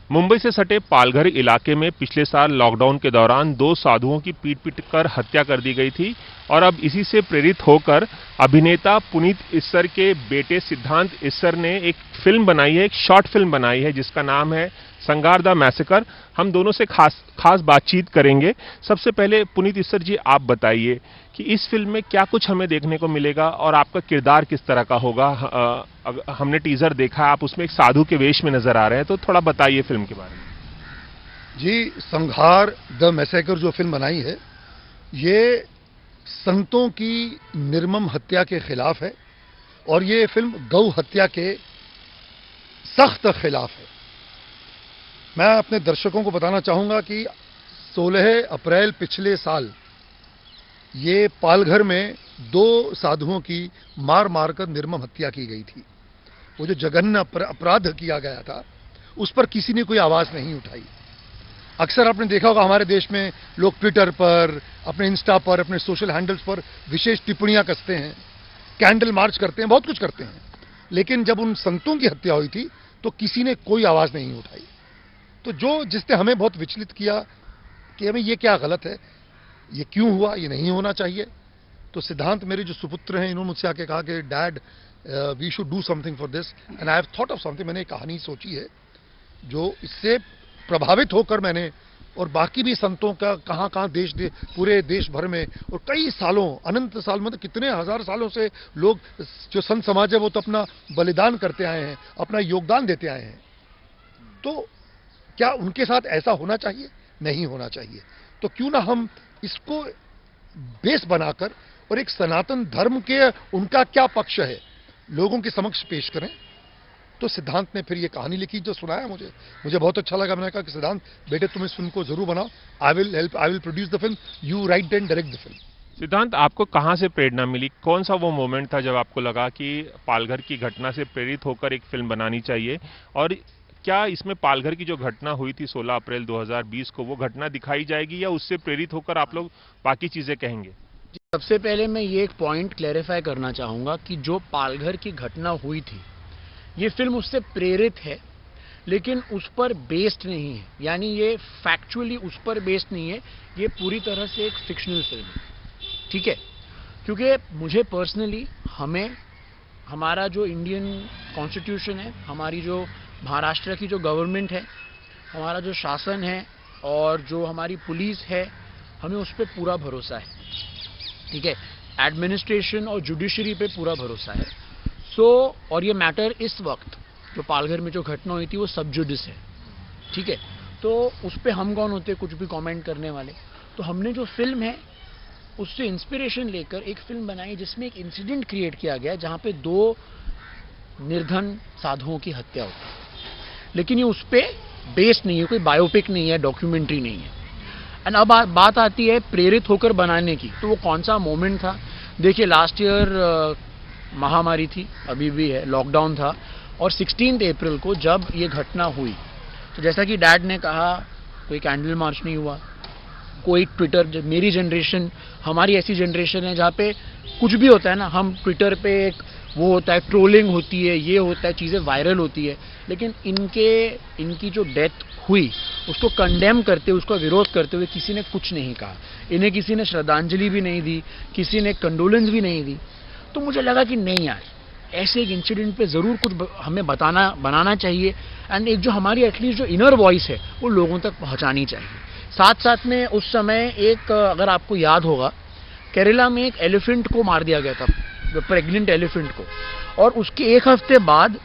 मुंबई से सटे पालघर इलाके में पिछले साल लॉकडाउन के दौरान दो साधुओं की पीट कर हत्या कर दी गई थी और अब इसी से प्रेरित होकर अभिनेता पुनीत इस्सर के बेटे सिद्धांत इस्सर ने एक फिल्म बनाई है, एक शॉर्ट फिल्म बनाई है जिसका नाम है संगार द मैसेकर। हम दोनों से खास बातचीत करेंगे। सबसे पहले पुनीत इस्सर जी, आप बताइए कि इस फिल्म में क्या कुछ हमें देखने को मिलेगा और आपका किरदार किस तरह का होगा। हमने टीजर देखा, आप उसमें एक साधु के वेश में नजर आ रहे हैं, तो थोड़ा बताइए फिल्म के बारे में। जी, संहार द मैसेकर जो फिल्म बनाई है ये संतों की निर्मम हत्या के खिलाफ है और ये फिल्म गौ हत्या के सख्त खिलाफ है। मैं अपने दर्शकों को बताना चाहूंगा कि 16 अप्रैल पिछले साल ये पालघर में दो साधुओं की मार मारकर निर्मम हत्या की गई थी। वो जो जघन्य अपराध किया गया था उस पर किसी ने कोई आवाज नहीं उठाई। अक्सर आपने देखा होगा हमारे देश में लोग ट्विटर पर, अपने इंस्टा पर, अपने सोशल हैंडल्स पर विशेष टिप्पणियां कसते हैं, कैंडल मार्च करते हैं, बहुत कुछ करते हैं, लेकिन जब उन संतों की हत्या हुई थी तो किसी ने कोई आवाज नहीं उठाई। तो जिसने हमें बहुत विचलित किया कि हमें ये क्या गलत है, ये क्यों हुआ, ये नहीं होना चाहिए। तो सिद्धांत मेरे जो सुपुत्र हैं, इन्होंने मुझसे आके कहा कि dad we should do something for this and I have thought of something. मैंने एक कहानी सोची है जो इससे प्रभावित होकर मैंने और बाकी भी संतों का कहां पूरे देश भर में और कई सालों, अनंत साल, मतलब कितने हजार सालों से लोग, जो संत समाज है वो तो अपना बलिदान करते आए हैं, अपना योगदान देते आए हैं। तो क्या उनके साथ ऐसा होना चाहिए? नहीं होना चाहिए। तो क्यों ना हम इसको बेस बनाकर और एक सनातन धर्म के उनका क्या पक्ष है लोगों के समक्ष पेश करें। तो सिद्धांत ने फिर ये कहानी लिखी जो सुनाया मुझे बहुत अच्छा लगा। मैंने कहा कि सिद्धांत बेटे तुम इस फिल्म को जरूर बनाओ, I will produce the film, you right and direct the film. सिद्धांत, आपको कहां से प्रेरणा मिली? कौन सा वो मोमेंट था जब आपको लगा कि पालघर की घटना से प्रेरित होकर एक फिल्म बनानी चाहिए? और क्या इसमें पालघर की जो घटना हुई थी 16 अप्रैल 2020 को, वो घटना दिखाई जाएगी या उससे प्रेरित होकर आप लोग बाकी चीजें कहेंगे? सबसे पहले मैं ये एक पॉइंट क्लैरिफाई करना चाहूंगा कि जो पालघर की घटना हुई थी ये फिल्म उससे प्रेरित है, लेकिन उस पर बेस्ड नहीं है। यानी ये फैक्चुअली उस पर बेस्ड नहीं है, ये पूरी तरह से एक फिक्शनल फिल्म है। ठीक है, क्योंकि मुझे पर्सनली, हमारा जो इंडियन कॉन्स्टिट्यूशन है, हमारी जो महाराष्ट्र की जो गवर्नमेंट है, हमारा जो शासन है और जो हमारी पुलिस है, हमें उस पर पूरा भरोसा है। ठीक है, एडमिनिस्ट्रेशन और जुडिशरी पे पूरा भरोसा है। और ये मैटर इस वक्त जो पालघर में जो घटना हुई थी वो सब जुडिस है। ठीक है, तो उस पर हम कौन होते कुछ भी कमेंट करने वाले। तो हमने जो फिल्म है उससे इंस्पिरेशन लेकर एक फिल्म बनाई जिसमें एक इंसिडेंट क्रिएट किया गया जहां पे दो निर्धन साधुओं की हत्या होती है, लेकिन ये उस पर बेस्ड नहीं है, कोई बायोपिक नहीं है, डॉक्यूमेंट्री नहीं है। एंड अब बात आती है प्रेरित होकर बनाने की, तो वो कौन सा मोमेंट था? देखिए, लास्ट ईयर महामारी थी, अभी भी है, लॉकडाउन था, और 16 अप्रैल को जब ये घटना हुई तो जैसा कि डैड ने कहा, कोई कैंडल मार्च नहीं हुआ, कोई ट्विटर, मेरी जनरेशन, हमारी ऐसी जनरेशन है जहाँ पे कुछ भी होता है ना, हम ट्विटर पे एक वो होता है, ट्रोलिंग होती है, ये होता है, चीज़ें वायरल होती है, लेकिन इनकी जो डेथ हुई उसको कंडेम करते हुए, उसका विरोध करते हुए किसी ने कुछ नहीं कहा। इन्हें किसी ने श्रद्धांजलि भी नहीं दी, किसी ने कंडोलेंस भी नहीं दी। तो मुझे लगा कि नहीं यार, ऐसे एक इंसिडेंट पे ज़रूर कुछ हमें बनाना चाहिए एंड एक जो हमारी एटलीस्ट जो इनर वॉइस है वो लोगों तक पहुंचानी चाहिए। साथ साथ में उस समय एक, अगर आपको याद होगा, केरला में एक एलिफेंट को मार दिया गया था, प्रेग्नेंट एलिफेंट को, और उसके एक हफ्ते बाद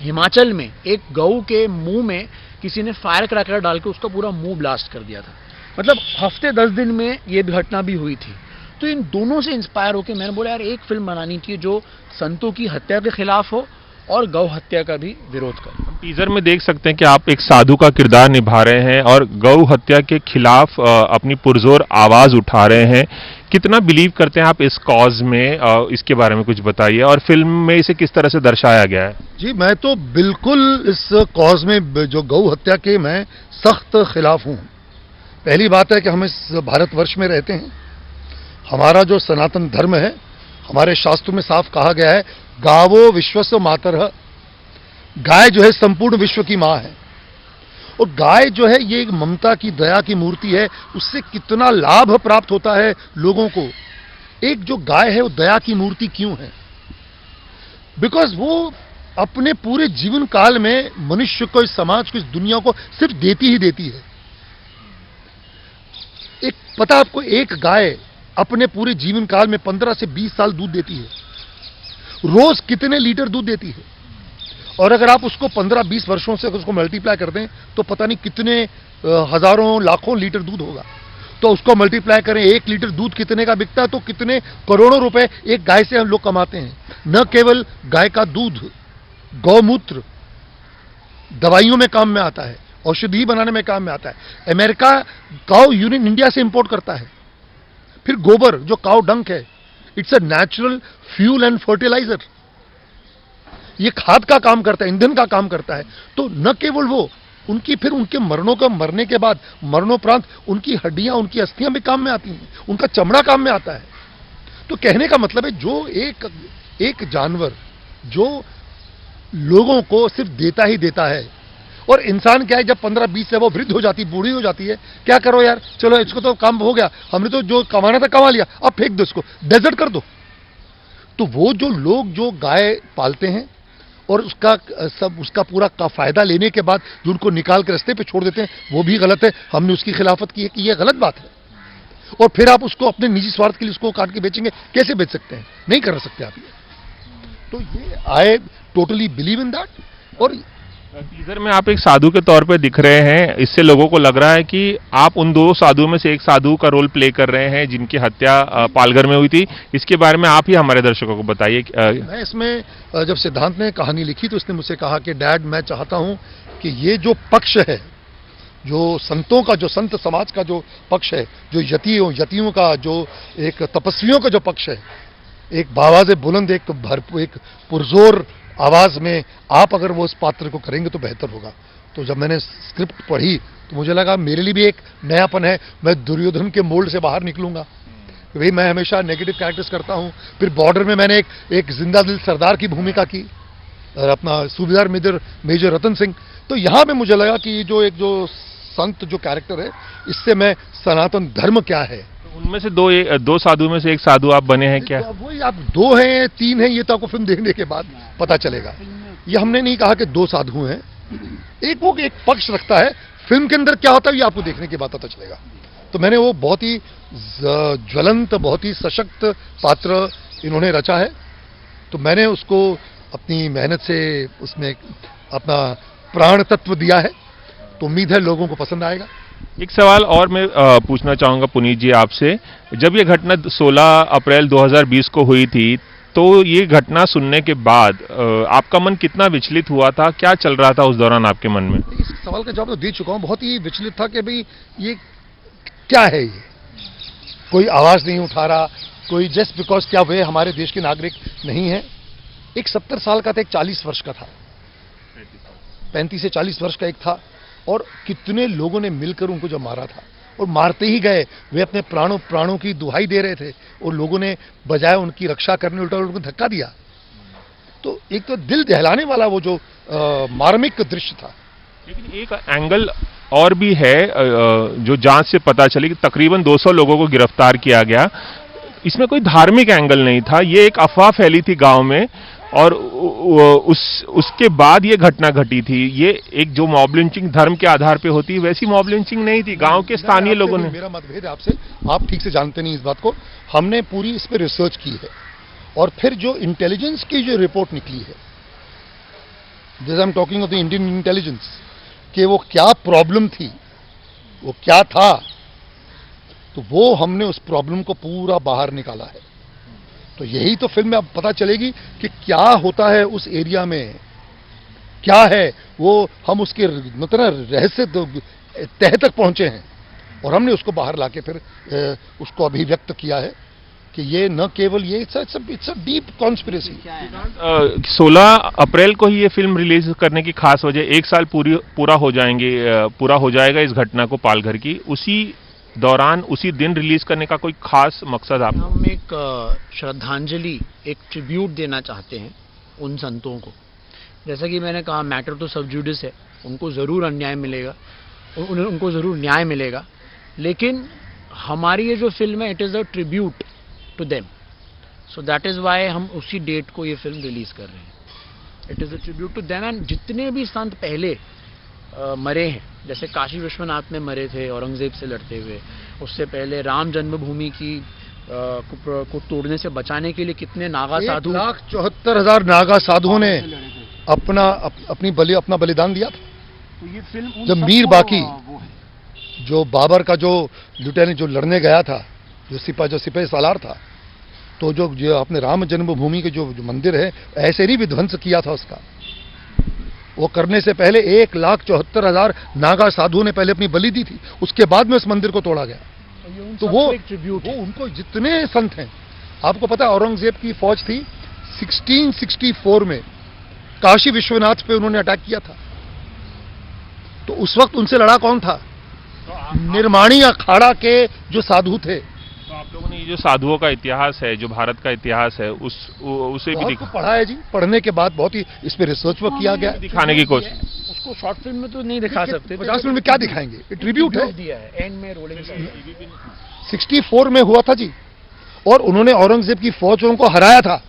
हिमाचल में एक गऊ के मुंह में किसी ने फायर क्रैकर डाल के उसका पूरा मुंह ब्लास्ट कर दिया था। मतलब हफ्ते 10 दिन में ये घटना भी हुई थी। तो इन दोनों से इंस्पायर होकर मैंने बोला यार एक फिल्म बनानी चाहिए जो संतों की हत्या के खिलाफ हो और गौ हत्या का भी विरोध करे। टीजर में देख सकते हैं कि आप एक साधु का किरदार निभा रहे हैं और गौ हत्या के खिलाफ अपनी पुरजोर आवाज उठा रहे हैं। कितना बिलीव करते हैं आप इस कॉज में? इसके बारे में कुछ बताइए, और फिल्म में इसे किस तरह से दर्शाया गया है? जी, मैं तो बिल्कुल इस कॉज में, जो गौ हत्या के, मैं सख्त खिलाफ हूं। पहली बात है कि हम इस भारतवर्ष में रहते हैं, हमारा जो सनातन धर्म है, हमारे शास्त्रों में साफ कहा गया है, गावो विश्वस्य मातरः, गाय जो है संपूर्ण विश्व की मां है। और गाय जो है ये एक ममता की, दया की मूर्ति है, उससे कितना लाभ प्राप्त होता है लोगों को। एक जो गाय है वो दया की मूर्ति क्यों है? बिकॉज वो अपने पूरे जीवन काल में मनुष्य को, इस समाज को, इस दुनिया को सिर्फ देती ही देती है। एक पता आपको, एक गाय अपने पूरे जीवन काल में 15 से 20 साल दूध देती है। रोज कितने लीटर दूध देती है? और अगर आप उसको 15-20 वर्षों से उसको मल्टीप्लाई कर दें तो पता नहीं कितने हजारों लाखों लीटर दूध होगा। तो उसको मल्टीप्लाई करें, 1 लीटर दूध कितने का बिकता है, तो कितने करोड़ों रुपए एक गाय से हम लोग कमाते हैं। न केवल गाय का दूध, गौमूत्र दवाइयों में काम में आता है, औषधि बनाने में काम में आता है। अमेरिका काउ यूरिन इंडिया से इंपोर्ट करता है। फिर गोबर, जो काउ डंक है, it's a natural fuel and fertiliser. ये खाद का काम करता है, ईंधन का काम करता है। तो न केवल वो, उनकी फिर उनके मरने के बाद, मरणोपरांत उनकी हड्डियां, उनकी अस्थियां भी काम में आती हैं, उनका चमड़ा काम में आता है। तो कहने का मतलब है, जो एक जानवर जो लोगों को सिर्फ देता ही देता है, और इंसान क्या है, जब 15-20 से वो वृद्ध हो जाती, बूढ़ी हो जाती है, क्या करो यार, चलो इसको तो काम हो गया, हमने तो जो कमाना था कमा लिया, अब फेंक दो इसको, डेजर्ट कर दो। तो वो जो लोग जो गाय पालते हैं और उसका पूरा का फायदा लेने के बाद जो उनको निकाल के रास्ते पे छोड़ देते हैं, वो भी गलत है। हमने उसकी खिलाफत की है कि ये गलत बात है। और फिर आप उसको अपने निजी स्वार्थ के लिए उसको काट के बेचेंगे, कैसे बेच सकते हैं? नहीं कर सकते आप ये। तो ये I totally believe in that. और टीजर में आप एक साधु के तौर पे दिख रहे हैं, इससे लोगों को लग रहा है कि आप उन 2 साधुओं में से एक साधु का रोल प्ले कर रहे हैं जिनकी हत्या पालघर में हुई थी। इसके बारे में आप ही हमारे दर्शकों को बताइए। मैं इसमें जब सिद्धांत ने कहानी लिखी तो उसने मुझसे कहा कि डैड, मैं चाहता हूं कि ये जो पक्ष है, जो संतों का, जो संत समाज का जो पक्ष है, जो यतियों का, जो एक तपस्वियों का जो पक्ष है, एक बावाज़े बुलंद, एक पुरजोर आवाज में आप अगर वो उस पात्र को करेंगे तो बेहतर होगा। तो जब मैंने स्क्रिप्ट पढ़ी तो मुझे लगा मेरे लिए भी एक नयापन है। मैं दुर्योधन के मोल्ड से बाहर निकलूंगा। भाई मैं हमेशा नेगेटिव कैरेक्टर्स करता हूं। फिर बॉर्डर में मैंने एक जिंदा दिल सरदार की भूमिका की, और अपना सूबेदार मेजर रतन सिंह। तो यहां पे मुझे लगा कि जो संत जो कैरेक्टर है, इससे मैं सनातन धर्म क्या है। उनमें से 2 साधु में से एक साधु आप बने हैं क्या? तो वही, आप 2 हैं 3 हैं, ये तो आपको फिल्म देखने के बाद पता चलेगा। ये हमने नहीं कहा कि 2 साधु हैं, एक पक्ष रखता है। फिल्म के अंदर क्या होता है ये आपको देखने के बाद पता चलेगा। तो मैंने वो बहुत ही ज्वलंत, बहुत ही सशक्त पात्र इन्होंने रचा है। तो मैंने उसको अपनी मेहनत से उसमें अपना प्राण तत्व दिया है। तो उम्मीद है लोगों को पसंद आएगा। एक सवाल और मैं पूछना चाहूंगा पुनीत जी आपसे। जब ये घटना 16 अप्रैल 2020 को हुई थी, तो ये घटना सुनने के बाद आपका मन कितना विचलित हुआ था? क्या चल रहा था उस दौरान आपके मन में? इस सवाल का जवाब तो दे चुका हूं। बहुत ही विचलित था कि भाई ये क्या है, ये कोई आवाज नहीं उठा रहा, कोई जस्ट बिकॉज क्या वे हमारे देश के नागरिक नहीं है। एक 70 साल का था, एक 40 वर्ष का था, 35 से 40 वर्ष का एक था। और कितने लोगों ने मिलकर उनको जो मारा था, और मारते ही गए। वे अपने प्राणों की दुहाई दे रहे थे, और लोगों ने बजाय उनकी रक्षा करने उल्टा उनको धक्का दिया। तो एक तो दिल दहलाने वाला वो जो मार्मिक दृश्य था। लेकिन एक एंगल और भी है जो जांच से पता चली कि तकरीबन 200 लोगों को गिरफ्तार किया गया। इसमें कोई धार्मिक एंगल नहीं था, ये एक अफवाह फैली थी गांव में, और उसके बाद ये घटना घटी थी। ये एक जो मॉब लिंचिंग धर्म के आधार पे होती है, वैसी मॉब लिंचिंग नहीं थी। गांव के स्थानीय लोगों ने, मेरा मतभेद है आपसे, आप ठीक से जानते नहीं इस बात को। हमने पूरी इस पे रिसर्च की है, और फिर जो इंटेलिजेंस की जो रिपोर्ट निकली है, this I am talking of the Indian intelligence, कि वो क्या प्रॉब्लम थी, वो क्या था, तो वो हमने उस प्रॉब्लम को पूरा बाहर निकाला है। तो यही तो फिल्म में अब पता चलेगी कि क्या होता है उस एरिया में, क्या है वो। हम उसके मतलब रहस्य तह तक पहुंचे हैं, और हमने उसको बाहर लाके फिर उसको अभिव्यक्त किया है कि ये न केवल ये इट्स अ डीप कॉन्स्पिरेसी। 16 अप्रैल को ही ये फिल्म रिलीज करने की खास वजह, 1 साल पूरा हो जाएगा इस घटना को पालघर की। उसी दौरान, उसी दिन रिलीज करने का कोई खास मकसद आप? हम एक श्रद्धांजलि, एक ट्रिब्यूट देना चाहते हैं उन संतों को, जैसा कि मैंने कहा, मैटर तो सब जुडिस है, उनको ज़रूर अन्याय मिलेगा, उनको ज़रूर न्याय मिलेगा, लेकिन हमारी ये जो फिल्म है, it is a tribute to them, so that is why हम उसी डेट को ये फिल्म रिलीज़ कर रहे हैं। It is a tribute to them, and जितने भी संत पहले मरे हैं, जैसे काशी विश्वनाथ में मरे थे औरंगजेब से लड़ते हुए, उससे पहले राम जन्मभूमि की को तोड़ने से बचाने के लिए कितने नागा साधु, 1,74,000 नागा साधुओं ने अपना बलिदान दिया था। तो ये फिल्म जब मीर बाकी, जो बाबर का जो लिeutenant जो लड़ने गया था, जो सिपाही सालार था, तो जो अपने राम जन्मभूमि के जो मंदिर है, ऐसे ही विध्वंस किया था उसका। वो करने से पहले 1,74,000 नागा साधुओं ने पहले अपनी बलि दी थी, उसके बाद में उस मंदिर को तोड़ा गया। तो वो उनको जितने संत हैं, आपको पता है औरंगजेब की फौज थी, 1664 में काशी विश्वनाथ पे उन्होंने अटैक किया था। तो उस वक्त उनसे लड़ा कौन था? निर्माणी अखाड़ा के जो साधु थे। तो आप लोगों ने ये जो साधुओं का इतिहास है, जो भारत का इतिहास है, उसे भी पढ़ा है जी। पढ़ने के बाद बहुत ही इस पे रिसर्च वर्क किया गया, दिखाने की कोशिश। उसको शॉर्ट फिल्म में तो नहीं दिखा सकते, 50 मिनट में क्या दिखाएंगे? ट्रिब्यूट है, दिया है एंड में रोलिंग 64 में हुआ था जी, और उन्होंने औरंगजेब की फौजों को हराया था,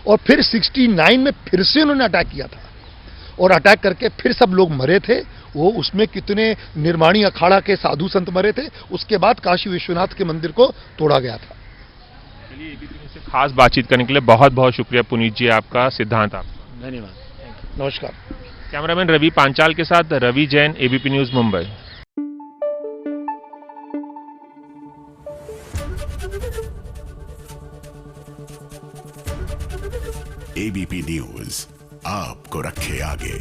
और फिर 69 में फिर से उन्होंने अटैक किया था, और अटैक करके फिर सब लोग मरे थे। वो उसमें कितने निर्माणी अखाड़ा के साधु संत मरे थे। उसके बाद काशी विश्वनाथ के मंदिर को तोड़ा गया था। चलिए, एबीपी न्यूज़ से खास बातचीत करने के लिए बहुत बहुत शुक्रिया पुनीत जी, आपका। सिद्धांत आपका धन्यवाद। नमस्कार। कैमरामैन रवि पांचाल के साथ Ravi Jain, ABP news, Mumbai. ABP news आपको रखे आगे।